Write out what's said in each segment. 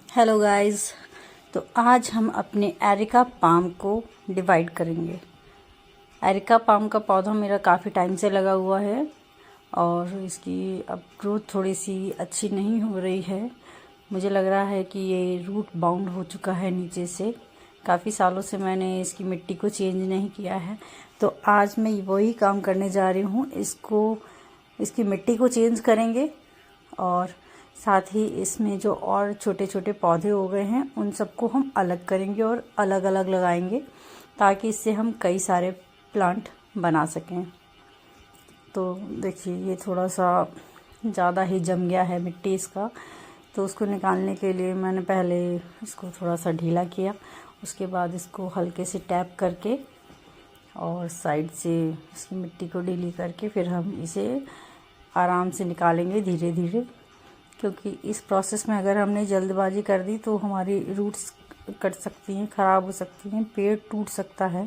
Hello guys. तो आज हम अपने एरिका पाम को डिवाइड करेंगे। एरिका पाम का पौधा मेरा काफ़ी टाइम से लगा हुआ है और इसकी अब ग्रोथ थोड़ी सी अच्छी नहीं हो रही है। मुझे लग रहा है कि ये रूट बाउंड हो चुका है नीचे से। काफ़ी सालों से मैंने इसकी मिट्टी को चेंज नहीं किया है, तो आज मैं वही काम करने जा रही हूँ। इसकी मिट्टी को चेंज करेंगे और साथ ही इसमें जो और छोटे छोटे पौधे हो गए हैं उन सबको हम अलग करेंगे और अलग अलग लगाएंगे, ताकि इससे हम कई सारे प्लांट बना सकें। तो देखिए, ये थोड़ा सा ज़्यादा ही जम गया है मिट्टी इसका, तो उसको निकालने के लिए मैंने पहले इसको थोड़ा सा ढीला किया। उसके बाद इसको हल्के से टैप करके और साइड से इसकी मिट्टी को ढीली करके फिर हम इसे आराम से निकालेंगे धीरे धीरे, क्योंकि इस प्रोसेस में अगर हमने जल्दबाजी कर दी तो हमारी रूट्स कट सकती हैं, ख़राब हो सकती हैं, पेड़ टूट सकता है।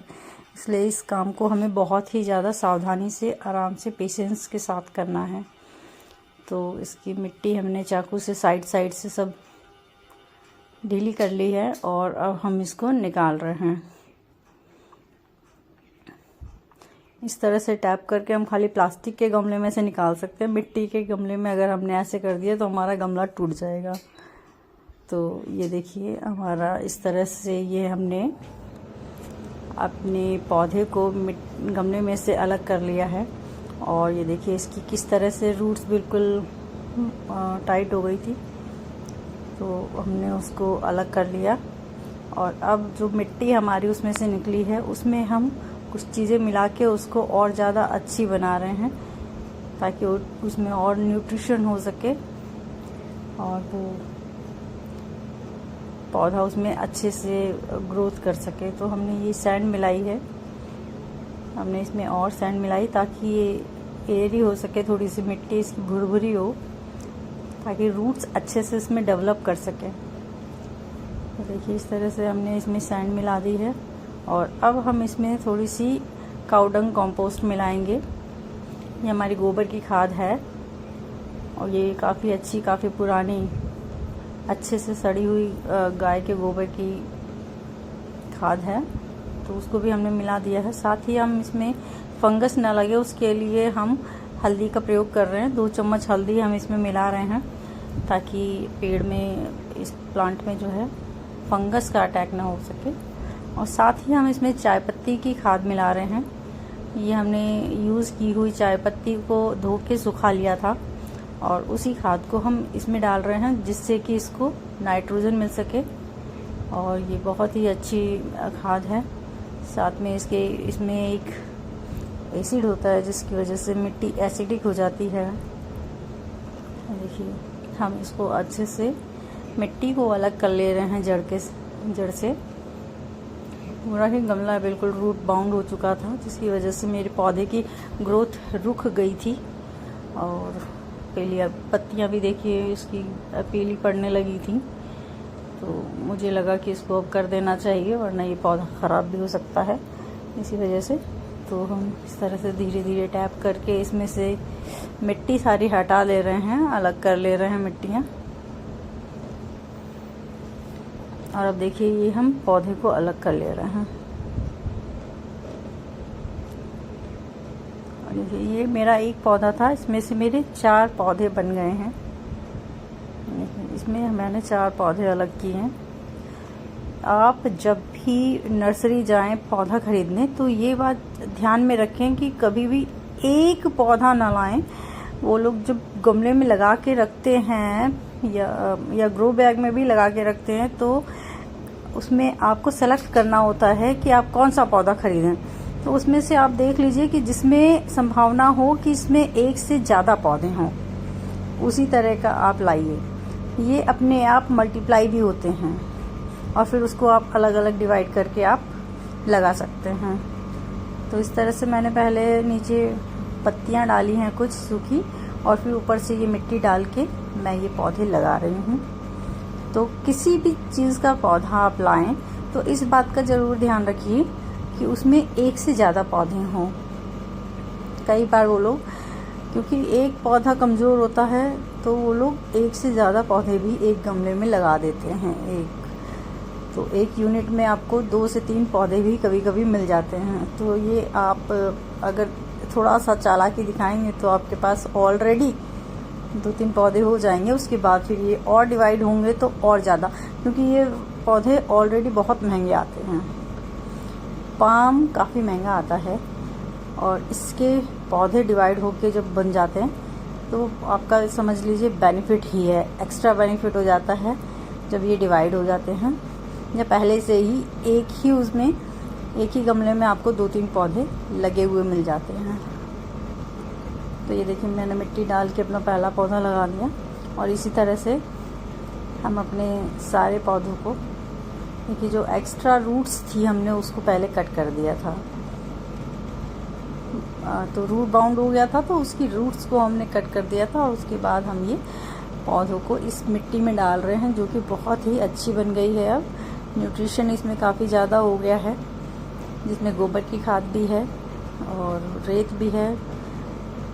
इसलिए इस काम को हमें बहुत ही ज़्यादा सावधानी से, आराम से, पेशेंस के साथ करना है। तो इसकी मिट्टी हमने चाकू से साइड साइड से सब ढीली कर ली है और अब हम इसको निकाल रहे हैं। इस तरह से टैप करके हम खाली प्लास्टिक के गमले में से निकाल सकते हैं। मिट्टी के गमले में अगर हमने ऐसे कर दिया तो हमारा गमला टूट जाएगा। तो ये देखिए, हमारा इस तरह से ये हमने अपने पौधे को गमले में से अलग कर लिया है। और ये देखिए इसकी किस तरह से रूट्स बिल्कुल टाइट हो गई थी, तो हमने उसको अलग कर लिया। और अब जो मिट्टी हमारी उसमें से निकली है उसमें हम कुछ चीज़ें मिला के उसको और ज़्यादा अच्छी बना रहे हैं, ताकि उसमें और न्यूट्रिशन हो सके और वो पौधा उसमें अच्छे से ग्रोथ कर सके। तो हमने ये सैंड मिलाई है, हमने इसमें और सैंड मिलाई ताकि ये एयरी हो सके, थोड़ी सी मिट्टी इसकी भुरभुरी हो, ताकि रूट्स अच्छे से इसमें डेवलप कर सके। तो देखिए, इस तरह से हमने इसमें सैंड मिला दी है। और अब हम इसमें थोड़ी सी काउडंग कंपोस्ट मिलाएंगे। ये हमारी गोबर की खाद है और ये काफ़ी अच्छी, काफ़ी पुरानी, अच्छे से सड़ी हुई गाय के गोबर की खाद है, तो उसको भी हमने मिला दिया है। साथ ही हम इसमें फंगस ना लगे उसके लिए हम हल्दी का प्रयोग कर रहे हैं। 2 चम्मच हल्दी हम इसमें मिला रहे हैं, ताकि पेड़ में, इस प्लांट में जो है फंगस का अटैक ना हो सके। और साथ ही हम इसमें चाय पत्ती की खाद मिला रहे हैं। ये हमने यूज़ की हुई चाय पत्ती को धो के सुखा लिया था और उसी खाद को हम इसमें डाल रहे हैं, जिससे कि इसको नाइट्रोजन मिल सके। और ये बहुत ही अच्छी खाद है। साथ में इसमें एक एसिड होता है जिसकी वजह से मिट्टी एसिडिक हो जाती है। देखिए, हम इसको अच्छे से मिट्टी को अलग कर ले रहे हैं जड़ से। पूरा ही गमला बिल्कुल रूट बाउंड हो चुका था, जिसकी वजह से मेरे पौधे की ग्रोथ रुक गई थी। और पीली पत्तियां भी देखिए इसकी पीली पड़ने लगी थी, तो मुझे लगा कि इसको अब कर देना चाहिए, वरना ये पौधा ख़राब भी हो सकता है इसी वजह से। तो हम इस तरह से धीरे धीरे टैप करके इसमें से मिट्टी सारी हटा ले रहे हैं, अलग कर ले रहे हैं मिट्टियाँ। और अब देखिए, ये हम पौधे को अलग कर ले रहे हैं। और देखिए, ये मेरा एक पौधा था, इसमें से मेरे 4 पौधे बन गए हैं। इसमें मैंने 4 पौधे अलग किए हैं। आप जब भी नर्सरी जाएं पौधा खरीदने, तो ये बात ध्यान में रखें कि कभी भी एक पौधा ना लाएं। वो लोग जब गमले में लगा के रखते हैं या ग्रो बैग में भी लगा के रखते हैं, तो उसमें आपको सेलेक्ट करना होता है कि आप कौन सा पौधा खरीदें। तो उसमें से आप देख लीजिए कि जिसमें संभावना हो कि इसमें एक से ज़्यादा पौधे हों, उसी तरह का आप लाइए। ये अपने आप मल्टीप्लाई भी होते हैं और फिर उसको आप अलग अलग डिवाइड करके आप लगा सकते हैं। तो इस तरह से मैंने पहले नीचे पत्तियां डाली हैं कुछ सूखी, और फिर ऊपर से ये मिट्टी डाल के मैं ये पौधे लगा रही हूँ। तो किसी भी चीज़ का पौधा आप लाएं तो इस बात का ज़रूर ध्यान रखिए कि उसमें एक से ज़्यादा पौधे हों। कई बार वो लोग, क्योंकि एक पौधा कमज़ोर होता है तो वो लोग एक से ज़्यादा पौधे भी एक गमले में लगा देते हैं। तो एक यूनिट में आपको 2 से 3 पौधे भी कभी कभी मिल जाते हैं। तो ये आप अगर थोड़ा सा चालाकी दिखाएंगे तो आपके पास ऑलरेडी 2-3 पौधे हो जाएंगे। उसके बाद फिर ये और डिवाइड होंगे तो और ज़्यादा, क्योंकि ये पौधे ऑलरेडी बहुत महंगे आते हैं। पाम काफ़ी महंगा आता है और इसके पौधे डिवाइड होके जब बन जाते हैं तो आपका समझ लीजिए बेनिफिट ही है, एक्स्ट्रा बेनिफिट हो जाता है जब ये डिवाइड हो जाते हैं। या पहले से ही एक ही गमले में आपको 2-3 पौधे लगे हुए मिल जाते हैं। तो ये देखिए मैंने मिट्टी डाल के अपना पहला पौधा लगा दिया और इसी तरह से हम अपने सारे पौधों को, देखिए जो एक्स्ट्रा रूट्स थी हमने उसको पहले कट कर दिया था, तो रूट बाउंड हो गया था तो उसकी रूट्स को हमने कट कर दिया था। और उसके बाद हम ये पौधों को इस मिट्टी में डाल रहे हैं जो कि बहुत ही अच्छी बन गई है। अब न्यूट्रिशन इसमें काफ़ी ज़्यादा हो गया है, जिसमें गोबर की खाद भी है और रेत भी है,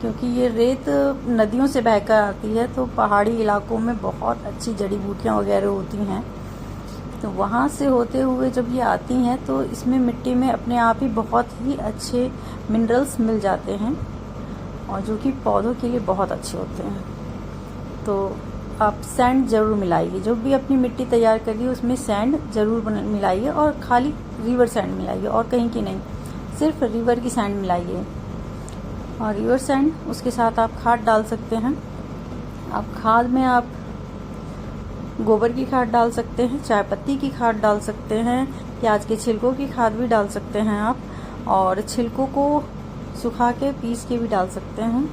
क्योंकि ये रेत नदियों से बहकर आती है। तो पहाड़ी इलाकों में बहुत अच्छी जड़ी बूटियाँ वगैरह होती हैं, तो वहाँ से होते हुए जब ये आती हैं तो इसमें मिट्टी में अपने आप ही बहुत ही अच्छे मिनरल्स मिल जाते हैं और जो कि पौधों के लिए बहुत अच्छे होते हैं। तो आप सैंड ज़रूर मिलाइए, जो भी अपनी मिट्टी तैयार करिए उसमें सैंड ज़रूर मिलाइए, और खाली रिवर सैंड मिलाइए और कहीं की नहीं, सिर्फ रिवर की सैंड मिलाइए। और रिवर सैंड उसके साथ आप खाद डाल सकते हैं। आप खाद में आप गोबर की खाद डाल सकते हैं, चाय पत्ती की खाद डाल सकते हैं, प्याज के छिलकों की खाद भी डाल सकते हैं आप, और छिलकों को सुखा के पीस के भी डाल सकते हैं।